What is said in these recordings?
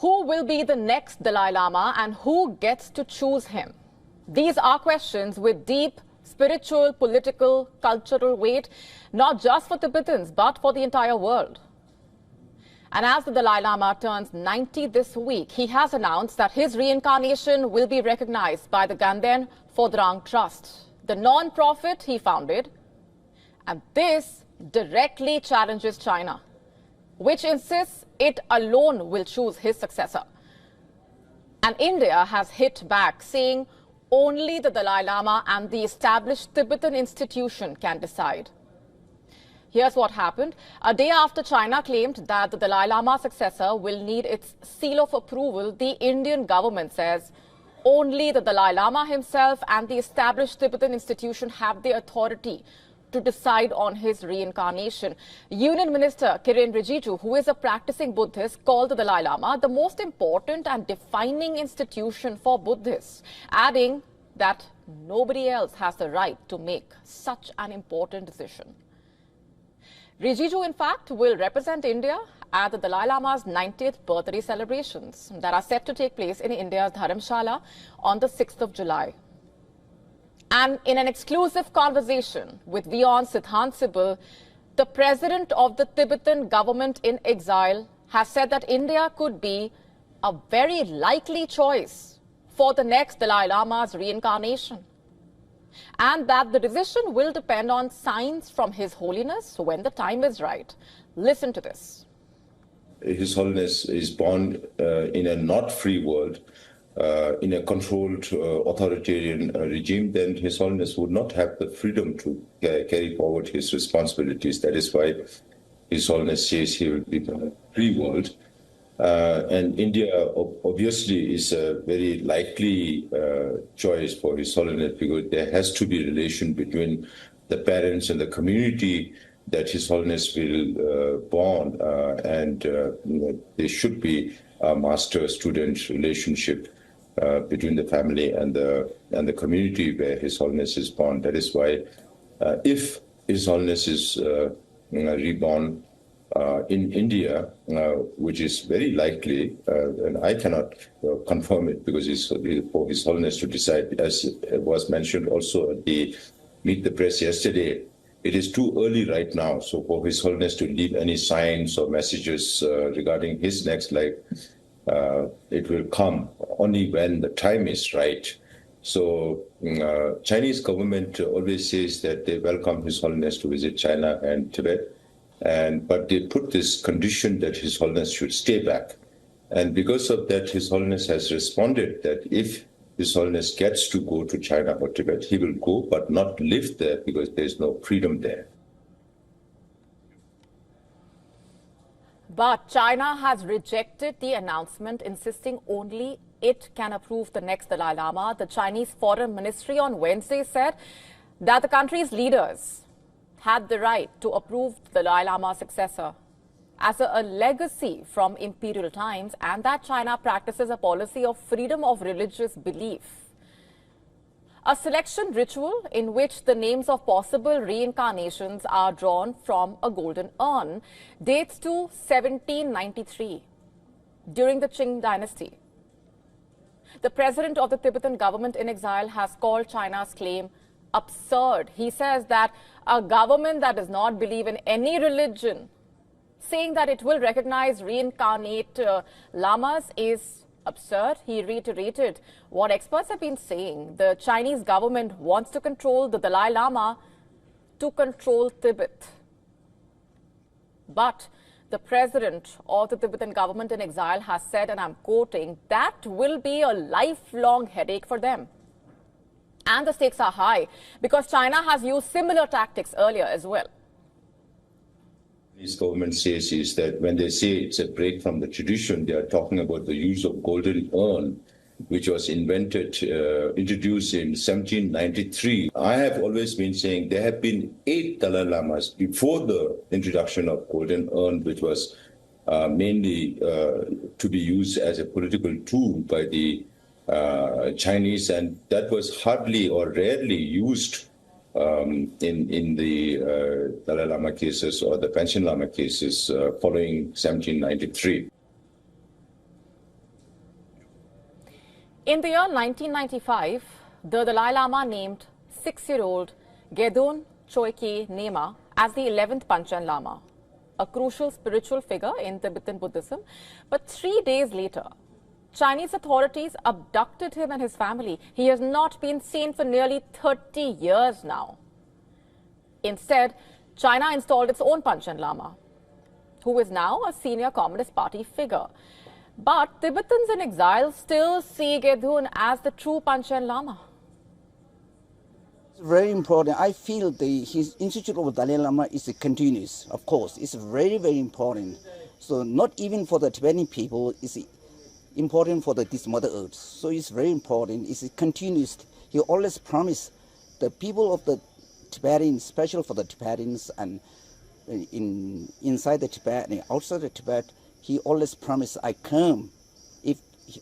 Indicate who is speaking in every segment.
Speaker 1: Who will be the next Dalai Lama and who gets to choose him? These are questions with deep spiritual, political, cultural weight, not just for Tibetans, but for the entire world. And as the Dalai Lama turns 90 this week, he has announced that his reincarnation will be recognized by the Ganden Phodrang Trust, the non-profit he founded. And this directly challenges China, which insists it alone will choose his successor. And India has hit back, saying only the Dalai Lama and the established Tibetan institution can decide. Here's what happened. A day after China claimed that the Dalai Lama successor will need its seal of approval, the Indian government says only the Dalai Lama himself and the established Tibetan institution have the authority to decide on his reincarnation. Union Minister Kiren Rijiju, who is a practicing Buddhist, called the Dalai Lama the most important and defining institution for Buddhists, adding that nobody else has the right to make such an important decision. Rijiju, in fact, will represent India at the Dalai Lama's 90th birthday celebrations that are set to take place in India's Dharamshala on the 6th of July. And in an exclusive conversation with WION Siddhant, the president of the Tibetan government-in-exile has said that India could be a very likely choice for the next Dalai Lama's reincarnation, and that the decision will depend on signs from His Holiness when the time is right. Listen to this.
Speaker 2: His Holiness is born in a not free world, in a controlled authoritarian regime, then His Holiness would not have the freedom to carry forward his responsibilities. That is why His Holiness says he will be in a free world. And India obviously is a very likely choice for His Holiness, because there has to be a relation between the parents and the community that His Holiness will born, and there should be a master-student relationship between the family and the community where His Holiness is born. That is why, if His Holiness is reborn in India, which is very likely, and I cannot confirm it because it's for His Holiness to decide, as was mentioned also at the Meet the Press yesterday. It is too early right now, so for His Holiness to leave any signs or messages regarding his next life, it will come only when the time is right. So Chinese government always says that they welcome His Holiness to visit China and Tibet, but they put this condition that His Holiness should stay back. And because of that, His Holiness has responded that if His Holiness gets to go to China or Tibet, he will go, but not live there because there is no freedom there.
Speaker 1: But China has rejected the announcement, insisting only it can approve the next Dalai Lama. The Chinese Foreign Ministry on Wednesday said that the country's leaders had the right to approve the Dalai Lama's successor as a legacy from imperial times, and that China practices a policy of freedom of religious belief. A selection ritual in which the names of possible reincarnations are drawn from a golden urn dates to 1793, during the Qing dynasty. The president of the Tibetan government-in-exile has called China's claim absurd. He says that a government that does not believe in any religion, saying that it will recognize reincarnate lamas, is absurd. He reiterated what experts have been saying. The Chinese government wants to control the Dalai Lama to control Tibet. But the president of the Tibetan government in exile has said, and I'm quoting, that will be a lifelong headache for them. And the stakes are high because China has used similar tactics earlier as well.
Speaker 2: This government says is that when they say it's a break from the tradition, they are talking about the use of golden urn, which was introduced in 1793. I have always been saying there have been 8 Dalai Lamas before the introduction of golden urn, which was mainly to be used as a political tool by the Chinese, and that was hardly or rarely used in the Dalai Lama cases or the Panchen Lama cases following 1793.
Speaker 1: In the year 1995, the Dalai Lama named 6-year-old Gedun Choike Nema as the 11th Panchen Lama, a crucial spiritual figure in Tibetan Buddhism. But 3 days later, Chinese authorities abducted him and his family. He has not been seen for nearly 30 years now. Instead, China installed its own Panchen Lama, who is now a senior Communist Party figure. But Tibetans in exile still see Gedun as the true Panchen Lama.
Speaker 3: It's very important. I feel his Institute of Dalai Lama is continuous, of course. It's very, very important. So not even for the Tibetan people, it's important for this Mother Earth. So it's very important. It's continuous. He always promised the people of the Tibetans, special for the Tibetans and inside the Tibet and outside the Tibet, he always promised, I come. If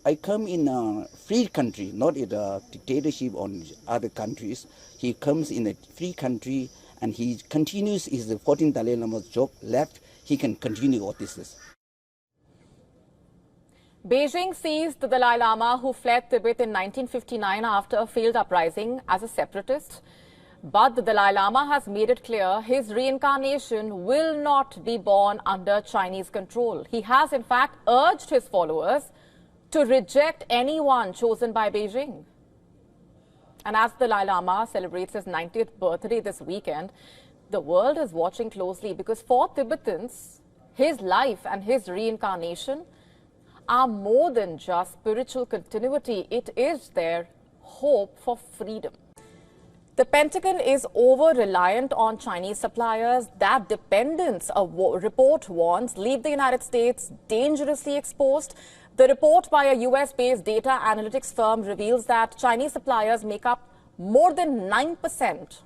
Speaker 3: I come in a free country, not in a dictatorship on other countries, he comes in a free country and he continues his 14th Dalai Lama's job left. He can continue what this is.
Speaker 1: Beijing sees the Dalai Lama, who fled Tibet in 1959 after a failed uprising, as a separatist. But the Dalai Lama has made it clear his reincarnation will not be born under Chinese control. He has, in fact, urged his followers to reject anyone chosen by Beijing. And as the Dalai Lama celebrates his 90th birthday this weekend, the world is watching closely, because for Tibetans, his life and his reincarnation are more than just spiritual continuity. It is their hope for freedom. The Pentagon is over-reliant on Chinese suppliers. That dependence, a report warns, leave the United States dangerously exposed. The report by a US-based data analytics firm reveals that Chinese suppliers make up more than 9%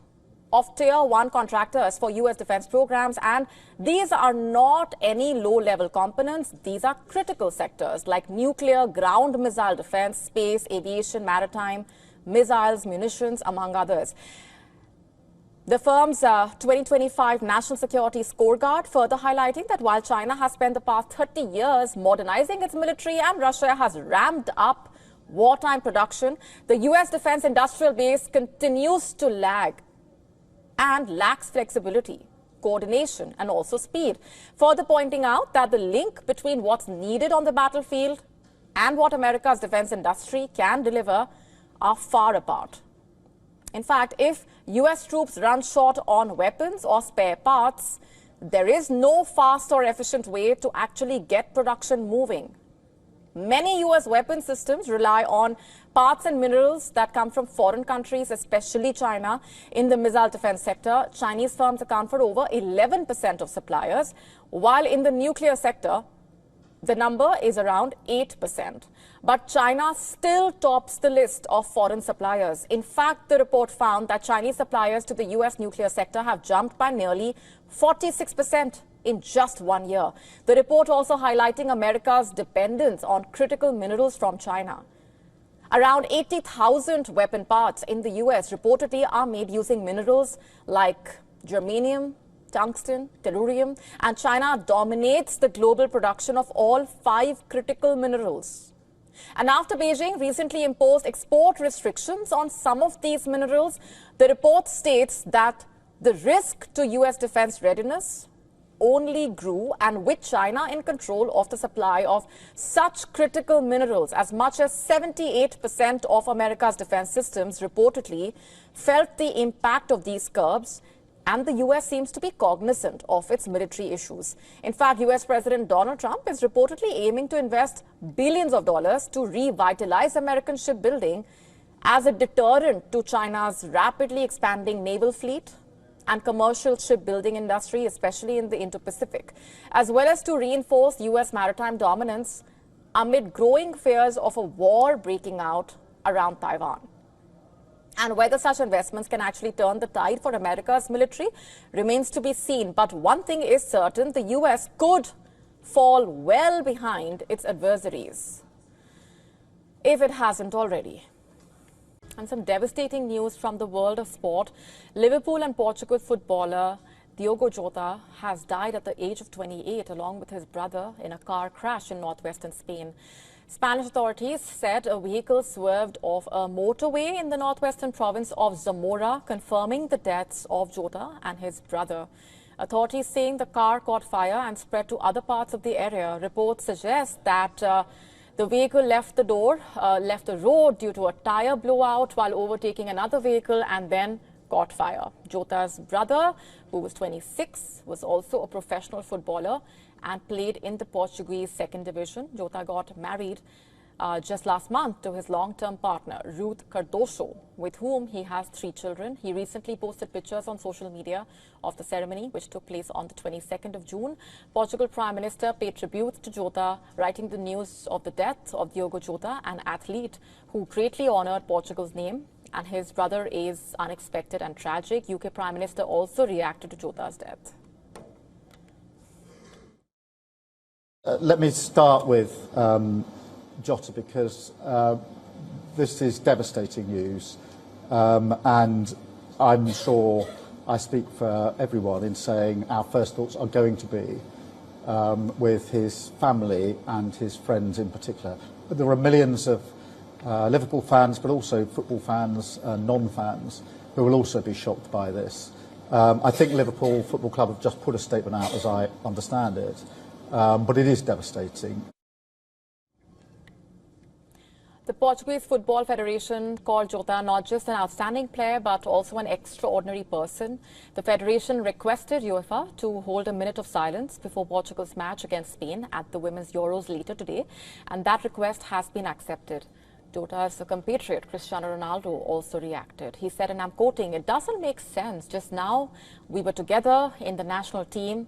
Speaker 1: of Tier 1 contractors for US defense programs. And these are not any low-level components. These are critical sectors like nuclear, ground missile defense, space, aviation, maritime, missiles, munitions, among others. The firm's 2025 National Security Scorecard further highlighting that while China has spent the past 30 years modernizing its military and Russia has ramped up wartime production, the US defense industrial base continues to lag and lacks flexibility, coordination, and also speed. Further pointing out that the link between what's needed on the battlefield and what America's defense industry can deliver are far apart. In fact, if US troops run short on weapons or spare parts, there is no fast or efficient way to actually get production moving. Many US weapon systems rely on parts and minerals that come from foreign countries, especially China. In the missile defense sector, Chinese firms account for over 11% of suppliers, while in the nuclear sector, the number is around 8%. But China still tops the list of foreign suppliers. In fact, the report found that Chinese suppliers to the US nuclear sector have jumped by nearly 46% in just 1 year. The report also highlighting America's dependence on critical minerals from China. Around 80,000 weapon parts in the US reportedly are made using minerals like germanium, tungsten, tellurium, and China dominates the global production of all 5 critical minerals. And after Beijing recently imposed export restrictions on some of these minerals, the report states that the risk to US defense readiness only grew, and with China in control of the supply of such critical minerals, as much as 78% of America's defense systems reportedly felt the impact of these curbs, and the US seems to be cognizant of its military issues. In fact, US President Donald Trump is reportedly aiming to invest billions of dollars to revitalize American shipbuilding as a deterrent to China's rapidly expanding naval fleet and commercial shipbuilding industry, especially in the Indo-Pacific, as well as to reinforce US maritime dominance amid growing fears of a war breaking out around Taiwan. And whether such investments can actually turn the tide for America's military remains to be seen. But one thing is certain, the US could fall well behind its adversaries, if it hasn't already. And some devastating news from the world of sport. Liverpool and Portugal footballer Diogo Jota has died at the age of 28 along with his brother in a car crash in northwestern Spain. Spanish authorities said a vehicle swerved off a motorway in the northwestern province of Zamora, confirming the deaths of Jota and his brother. Authorities saying the car caught fire and spread to other parts of the area. Reports suggest that the vehicle left the road due to a tire blowout while overtaking another vehicle and then caught fire. Jota's brother, who was 26, was also a professional footballer and played in the Portuguese second division. Jota got married just last month to his long-term partner, Ruth Cardoso, with whom he has 3 children. He recently posted pictures on social media of the ceremony, which took place on the 22nd of June. Portugal Prime Minister paid tribute to Jota, writing the news of the death of Diogo Jota, an athlete who greatly honoured Portugal's name, and his brother is unexpected and tragic. UK Prime Minister also reacted to Jota's death.
Speaker 4: Let me start with Jota, because this is devastating news, and I'm sure I speak for everyone in saying our first thoughts are going to be with his family and his friends in particular. But there are millions of Liverpool fans, but also football fans, non-fans, who will also be shocked by this. I think Liverpool Football Club have just put a statement out, as I understand it, but it is devastating.
Speaker 1: The Portuguese Football Federation called Jota not just an outstanding player but also an extraordinary person. The federation requested UEFA to hold a minute of silence before Portugal's match against Spain at the Women's Euros later today, and that request has been accepted. Jota's compatriot Cristiano Ronaldo also reacted. He said, and I'm quoting, "It doesn't make sense. Just now we were together in the national team.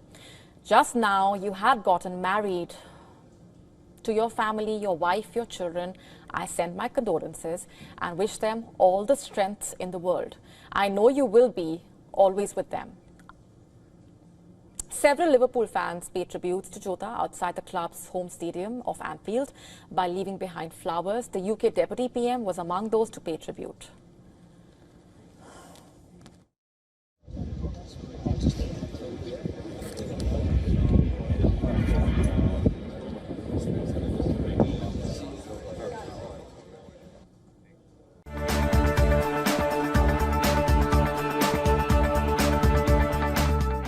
Speaker 1: Just now you had gotten married. To your family, your wife, your children, I send my condolences and wish them all the strength in the world. I know you will be always with them." Several Liverpool fans paid tribute to Jota outside the club's home stadium of Anfield by leaving behind flowers. The UK Deputy PM was among those to pay tribute.